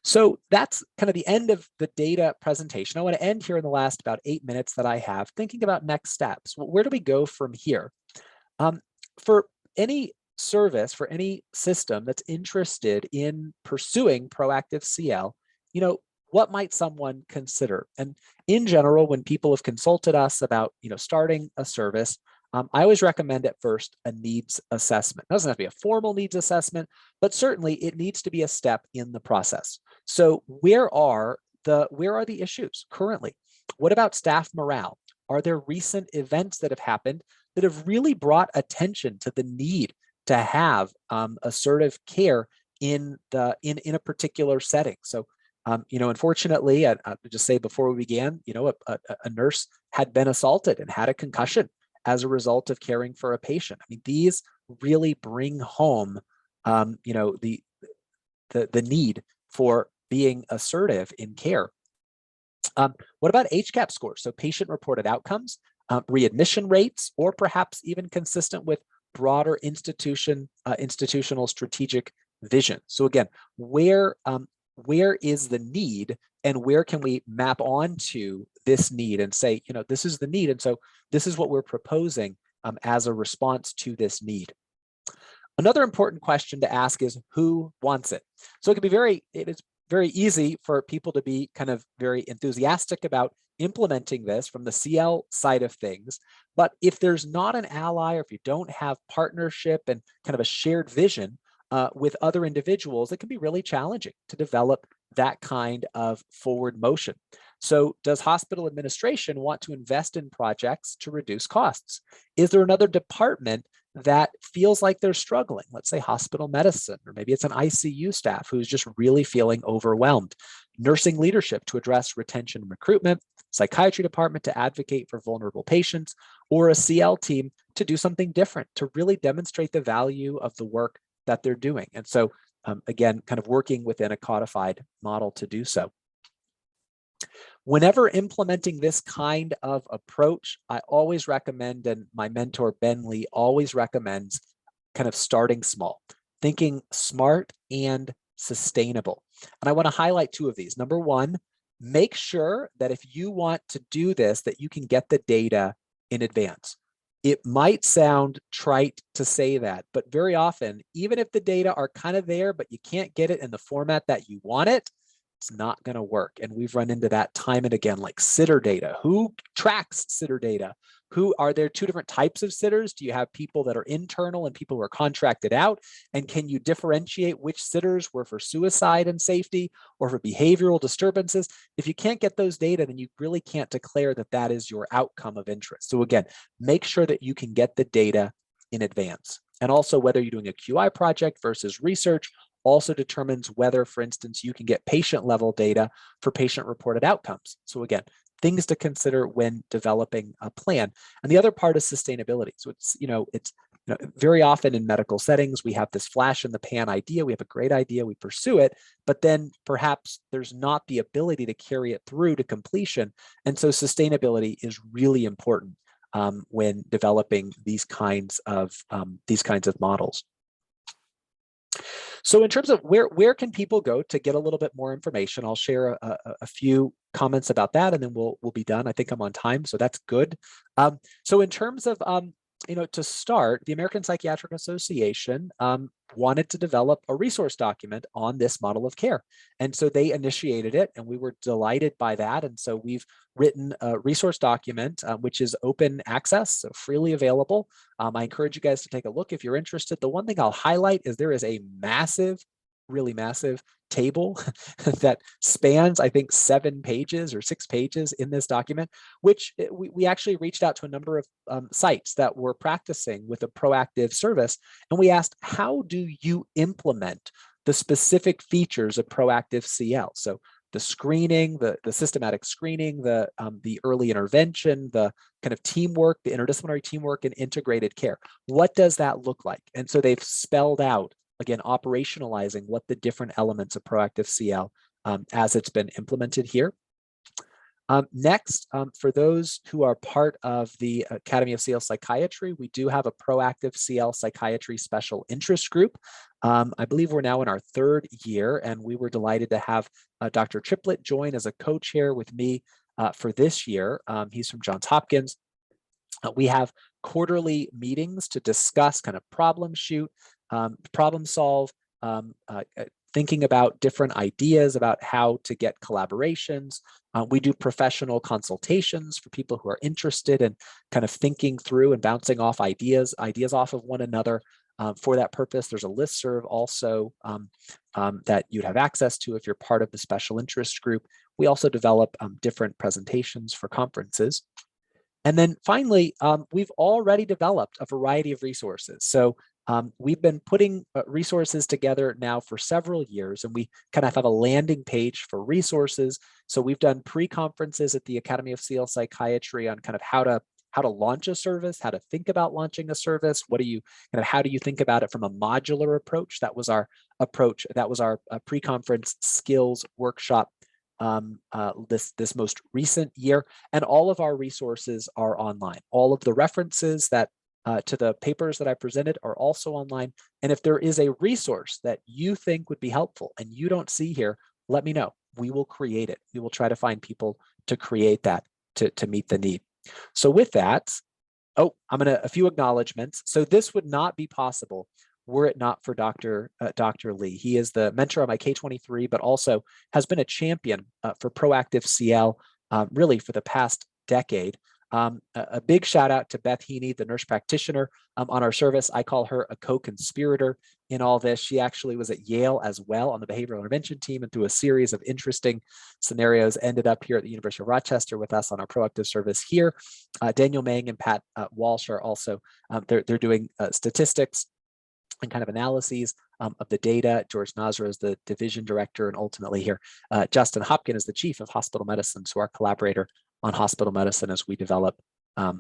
So that's kind of the end of the data presentation. I want to end here in the last about 8 minutes that I have thinking about next steps. Where do we go from here? For any service, for any system that's interested in pursuing proactive CL, what might someone consider? And in general, when people have consulted us about, starting a service, I always recommend at first a needs assessment. It doesn't have to be a formal needs assessment, but certainly it needs to be a step in the process. So where are the issues currently? What about staff morale? Are there recent events that have happened that have really brought attention to the need to have assertive care in a particular setting? So, unfortunately, I'll just say before we began, a nurse had been assaulted and had a concussion as a result of caring for a patient. I mean, these really bring home, the need for being assertive in care. What about HCAHPS scores? So patient-reported outcomes, readmission rates, or perhaps even consistent with broader institutional strategic vision. So again, where is the need, and where can we map onto this need and say, this is the need, and so this is what we're proposing as a response to this need. Another important question to ask is who wants it? So it is very easy for people to be kind of very enthusiastic about implementing this from the CL side of things. But if there's not an ally, or if you don't have partnership and kind of a shared vision with other individuals, it can be really challenging to develop that kind of forward motion. So does hospital administration want to invest in projects to reduce costs? Is there another department that feels like they're struggling? Let's say hospital medicine, or maybe it's an ICU staff who's just really feeling overwhelmed. Nursing leadership to address retention and recruitment, psychiatry department to advocate for vulnerable patients, or a CL team to do something different, to really demonstrate the value of the work that they're doing. And so again, kind of working within a codified model to do so. Whenever implementing this kind of approach, I always recommend, and my mentor, Ben Lee, always recommends kind of starting small, thinking smart and sustainable. And I want to highlight two of these. Number one, make sure that if you want to do this, that you can get the data in advance. It might sound trite to say that, but very often, even if the data are kind of there, but you can't get it in the format that you want it, it's not going to work. And we've run into that time and again, like sitter data. Who tracks sitter data? Are there two different types of sitters? Do you have people that are internal and people who are contracted out? And can you differentiate which sitters were for suicide and safety or for behavioral disturbances? If you can't get those data, then you really can't declare that that is your outcome of interest. So again, make sure that you can get the data in advance. And also whether you're doing a QI project versus research also determines whether, for instance, you can get patient level data for patient reported outcomes. So again, things to consider when developing a plan. And the other part is sustainability. So it's very often in medical settings, we have this flash in the pan idea. We have a great idea, we pursue it, but then perhaps there's not the ability to carry it through to completion. And so sustainability is really important when developing these kinds of models. So in terms of where can people go to get a little bit more information, I'll share a few comments about that, and then we'll be done. I think I'm on time, so that's good. So in terms of to start, the American Psychiatric Association wanted to develop a resource document on this model of care. And so they initiated it, and we were delighted by that. And so we've written a resource document, which is open access, so freely available. I encourage you guys to take a look if you're interested. The one thing I'll highlight is there is a massive, really massive table that spans, I think, 7 pages or 6 pages in this document, which we actually reached out to a number of sites that were practicing with a proactive service. And we asked, how do you implement the specific features of proactive CL? So the screening, the systematic screening, the early intervention, the kind of teamwork, the interdisciplinary teamwork and integrated care. What does that look like? And so they've spelled out, again, operationalizing what the different elements of proactive CL as it's been implemented here. Next, for those who are part of the Academy of CL Psychiatry, we do have a proactive CL Psychiatry special interest group. I believe we're now in our 3rd year, and we were delighted to have Dr. Triplett join as a co-chair with me for this year. He's from Johns Hopkins. We have quarterly meetings to discuss kind of problem solve, thinking about different ideas about how to get collaborations. We do professional consultations for people who are interested in kind of thinking through and bouncing off ideas off of one another. For that purpose, there's a listserv also that you'd have access to if you're part of the special interest group. We also develop different presentations for conferences. And then finally, we've already developed a variety of resources. So we've been putting resources together now for several years, and we kind of have a landing page for resources. So we've done pre-conferences at the Academy of CL Psychiatry on kind of how to launch a service, how to think about launching a service. How do you think about it from a modular approach? That was our approach. That was our pre-conference skills workshop this most recent year. And all of our resources are online. All of the references that to the papers that I presented are also online. And if there is a resource that you think would be helpful and you don't see here, let me know. We will create it. We will try to find people to create that to meet the need. So with that, a few acknowledgements. So this would not be possible were it not for Dr. Lee. He is the mentor on my K-23, but also has been a champion for proactive CL really for the past decade. A big shout out to Beth Heaney, the nurse practitioner on our service. I call her a co-conspirator in all this. She actually was at Yale as well on the behavioral intervention team, and through a series of interesting scenarios ended up here at the University of Rochester with us on our proactive service here. Daniel Mang and Pat Walsh are also, they're doing statistics and kind of analyses of the data. George Nasra is the division director, and ultimately here, Justin Hopkin is the chief of hospital medicine, so our collaborator on hospital medicine as we develop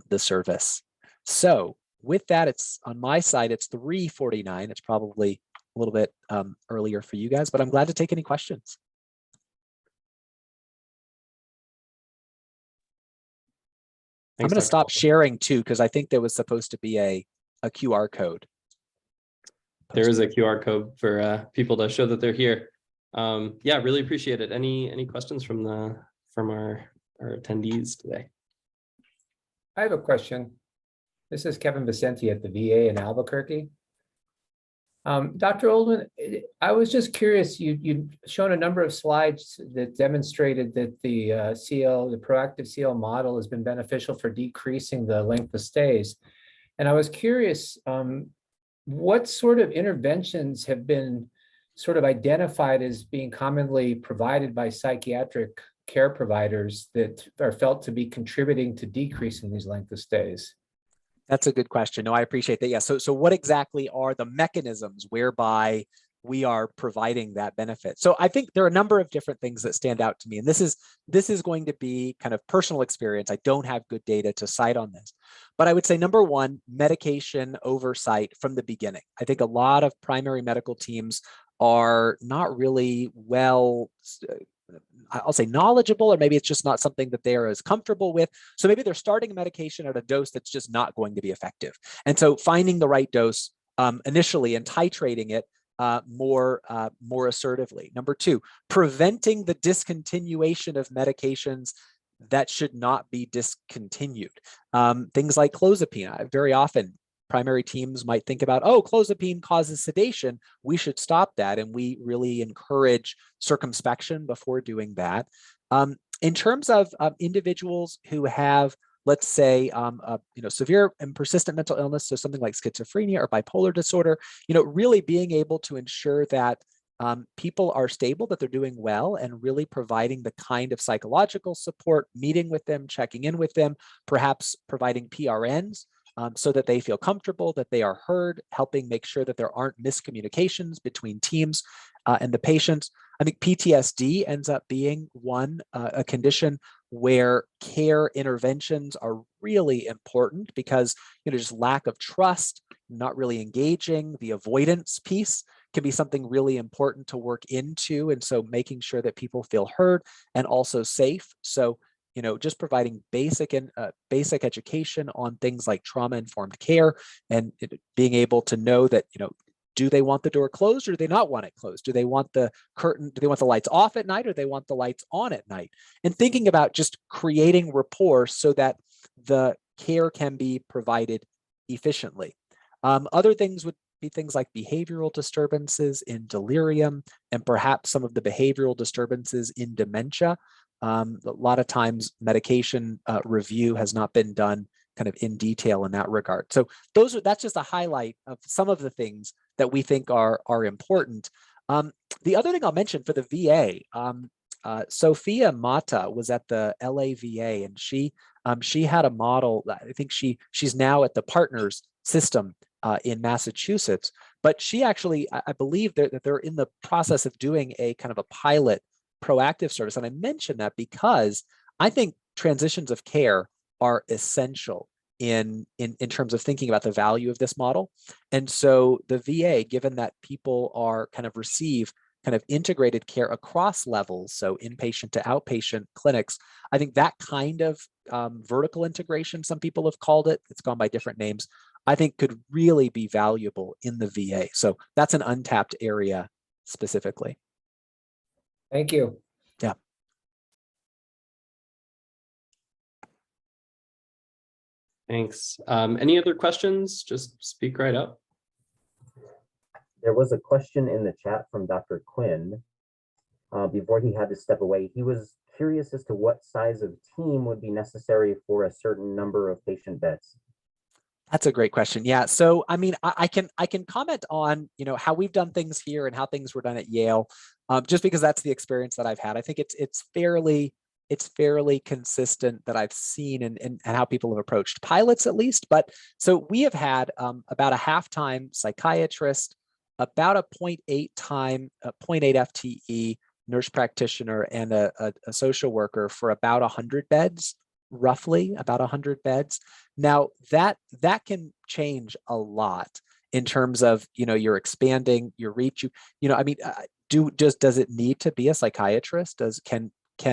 the service. So with that, it's on my side, it's 3:49. It's probably a little bit earlier for you guys, but I'm glad to take any questions. I'm going to stop sharing too, because I think there was supposed to be a QR code. There is a QR code for people to show that they're here. Yeah, really appreciate it. Any questions from our attendees today? I have a question. This is Kevin Vicente at the VA in Albuquerque. Dr. Oldham, I was just curious, you'd shown a number of slides that demonstrated that the proactive CL model has been beneficial for decreasing the length of stays. And I was curious, what sort of interventions have been sort of identified as being commonly provided by psychiatric care providers that are felt to be contributing to decreasing these length of stays? That's a good question. No, I appreciate that. Yeah. So what exactly are the mechanisms whereby we are providing that benefit? So I think there are a number of different things that stand out to me, and this is going to be kind of personal experience. I don't have good data to cite on this, but I would say number one, medication oversight from the beginning. I think a lot of primary medical teams are not really well, I'll say knowledgeable, or maybe it's just not something that they are as comfortable with. So maybe they're starting a medication at a dose that's just not going to be effective. And so finding the right dose initially and titrating it more assertively. Number two, preventing the discontinuation of medications that should not be discontinued. Things like clozapine. Very often, primary teams might think about, oh, clozapine causes sedation, we should stop that. And we really encourage circumspection before doing that. In terms of individuals who have, let's say, severe and persistent mental illness, so something like schizophrenia or bipolar disorder, really being able to ensure that people are stable, that they're doing well, and really providing the kind of psychological support, meeting with them, checking in with them, perhaps providing PRNs so that they feel comfortable, that they are heard, helping make sure that there aren't miscommunications between teams and the patients. I think PTSD ends up being a condition where care interventions are really important because just lack of trust, not really engaging, the avoidance piece can be something really important to work into. And so making sure that people feel heard and also safe. So, just providing basic education on things like trauma-informed care and being able to know that, do they want the door closed or do they not want it closed? Do they want the curtain? Do they want the lights off at night or do they want the lights on at night? And thinking about just creating rapport so that the care can be provided efficiently. Other things would be things like behavioral disturbances in delirium and perhaps some of the behavioral disturbances in dementia. A lot of times medication review has not been done kind of in detail in that regard. So that's just a highlight of some of the things that we think are important. The other thing I'll mention for the VA, Sophia Mata was at the LA VA, and she had a model. I think she's now at the Partners system in Massachusetts, but she actually, I believe that they're in the process of doing a kind of a pilot proactive service. And I mention that because I think transitions of care are essential in terms of thinking about the value of this model. And so the VA, given that people are receive integrated care across levels, so inpatient to outpatient clinics, I think that kind of vertical integration, some people have called it, it's gone by different names, I think could really be valuable in the VA. So that's an untapped area specifically. Thank you. Yeah. Thanks. Any other questions? Just speak right up. There was a question in the chat from Dr. Quinn before he had to step away. He was curious as to what size of team would be necessary for a certain number of patient beds. That's a great question. Yeah. So, I mean, I can comment on, how we've done things here and how things were done at Yale, just because that's the experience that I've had. I think it's fairly consistent that I've seen and how people have approached pilots at least. But so we have had about a half-time psychiatrist, about a 0.8 FTE nurse practitioner, and a social worker for about 100 beds. Roughly about 100 beds. Now that can change a lot in terms of, you're expanding your reach. Does it need to be a psychiatrist? Can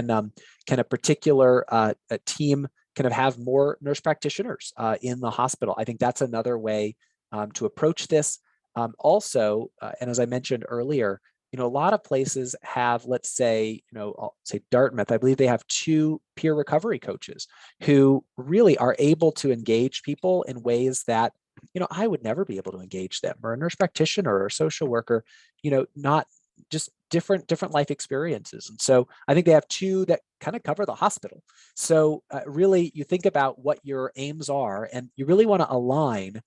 a particular a team have more nurse practitioners in the hospital? I think that's another way to approach this. Also, and as I mentioned earlier, a lot of places have, let's say, I'll say Dartmouth, I believe they have 2 peer recovery coaches who really are able to engage people in ways that, I would never be able to engage them, or a nurse practitioner or a social worker, not just different life experiences. And so I think they have 2 that kind of cover the hospital. So really you think about what your aims are, and you really want to align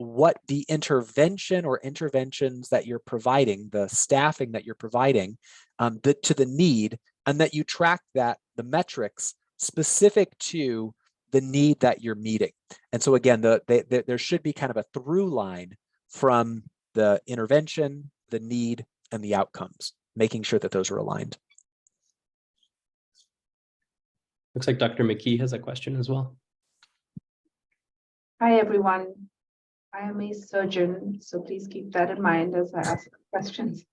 what the intervention or interventions that you're providing, the staffing that you're providing, to the need, and that you track the metrics specific to the need that you're meeting. And so again, there should be kind of a through line from the intervention, the need, and the outcomes, making sure that those are aligned. Looks like Dr. McKee has a question as well. Hi, everyone. I am a surgeon, so please keep that in mind as I ask questions.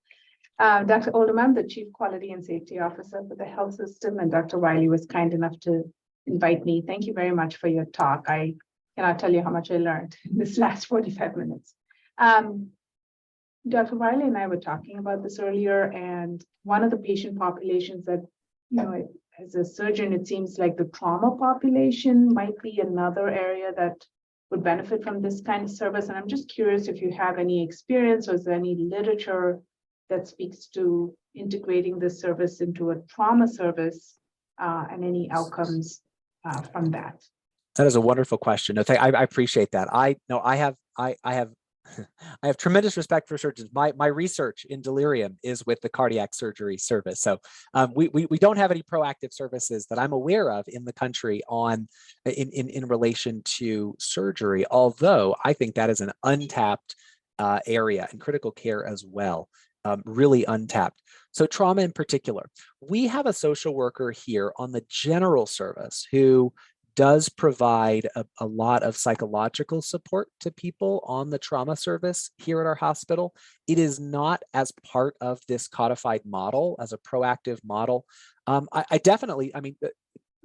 Dr. Oldham, I'm the Chief Quality and Safety Officer for the health system, and Dr. Wiley was kind enough to invite me. Thank you very much for your talk. I cannot tell you how much I learned in this last 45 minutes. Dr. Wiley and I were talking about this earlier, and one of the patient populations that as a surgeon, it seems like the trauma population might be another area that would benefit from this kind of service. And I'm just curious if you have any experience or is there any literature that speaks to integrating this service into a trauma service and any outcomes from that. That is a wonderful question. No, I appreciate that. I have tremendous respect for surgeons. My research in delirium is with the cardiac surgery service. So we don't have any proactive services that I'm aware of in the country in relation to surgery, although I think that is an untapped area in critical care as well, really untapped. So trauma in particular, we have a social worker here on the general service who does provide a lot of psychological support to people on the trauma service here at our hospital. It is not as part of this codified model, as a proactive model. I definitely, I mean,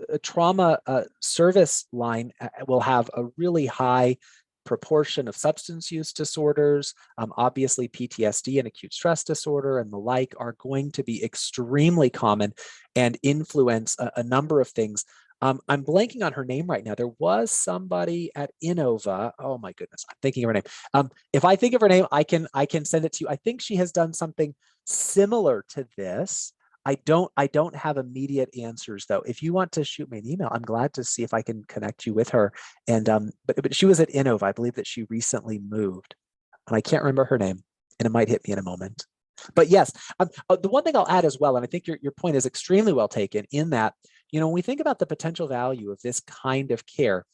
a trauma service line will have a really high proportion of substance use disorders. Obviously, PTSD and acute stress disorder and the like are going to be extremely common and influence a number of things. I'm blanking on her name right now. There was somebody at Innova. Oh my goodness, I'm thinking of her name. If I think of her name, I can send it to you. I think she has done something similar to this. I don't have immediate answers though. If you want to shoot me an email, I'm glad to see if I can connect you with her. And but she was at Innova. I believe that she recently moved, and I can't remember her name, and it might hit me in a moment. But yes, the one thing I'll add as well, and I think your point is extremely well taken in that, you know, when we think about the potential value of this kind of care,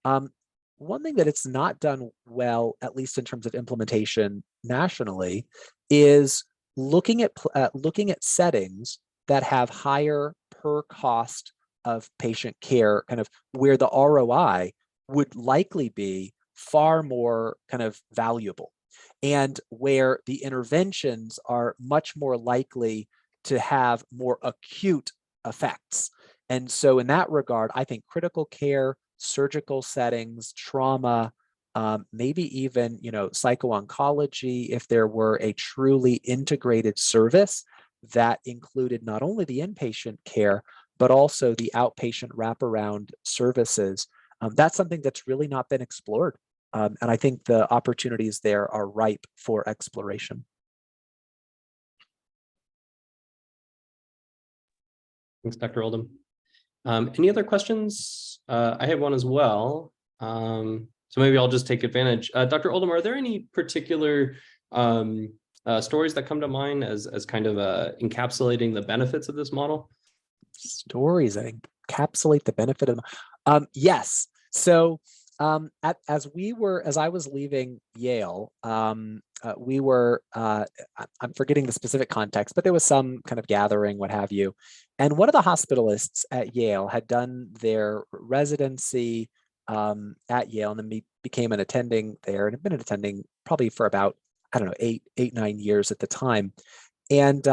one thing that it's not done well, at least in terms of implementation nationally, is looking at settings that have higher per cost of patient care, kind of where the ROI would likely be far more kind of valuable, and where the interventions are much more likely to have more acute effects. And so in that regard, I think critical care, surgical settings, trauma, maybe even, you know, psycho-oncology, if there were a truly integrated service that included not only the inpatient care, but also the outpatient wraparound services, that's something that's really not been explored. And I think the opportunities there are ripe for exploration. Thanks, Dr. Oldham. Any other questions? I have one as well. So maybe I'll just take advantage. Dr. Oldham, are there any particular stories that come to mind as kind of encapsulating the benefits of this model? Stories that encapsulate the benefit of yes. So as I was leaving Yale, we were, I'm forgetting the specific context, but there was some kind of gathering, what have you. And one of the hospitalists at Yale had done their residency at Yale, and then became an attending there, and had been an attending probably for about, I don't know, 9 years at the time. And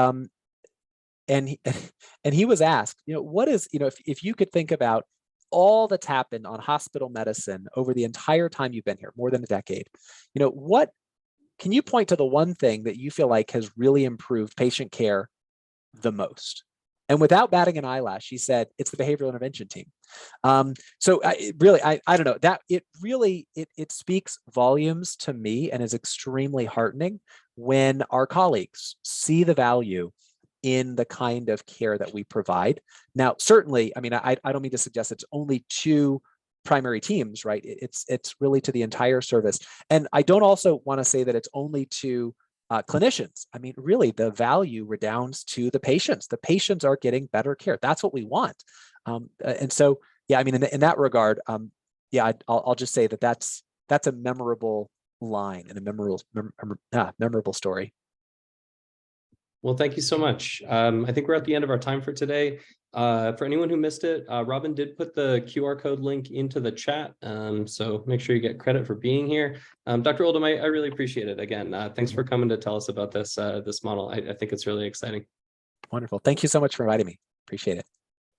he was asked, you know, what is, you know, if you could think about all that's happened on hospital medicine over the entire time you've been here, more than a decade, you know, what can you point to the one thing that you feel like has really improved patient care the most? And without batting an eyelash, he said, it's the behavioral intervention team. So I don't know, that it really, it speaks volumes to me, and is extremely heartening when our colleagues see the value in the kind of care that we provide. Now, certainly, I mean, I don't mean to suggest it's only two primary teams, right? It's really to the entire service. And I don't also want to say that it's only to clinicians. I mean, really, the value redounds to the patients. The patients are getting better care. That's what we want. And so, yeah, I mean, in that regard, yeah, I'll just say that that's a memorable line and a memorable story. Well, thank you so much. I think we're at the end of our time for today. For anyone who missed it, Robin did put the QR code link into the chat. So make sure you get credit for being here. Dr. Oldham, I really appreciate it. Again, thanks for coming to tell us about this model. I think it's really exciting. Wonderful. Thank you so much for inviting me. Appreciate it.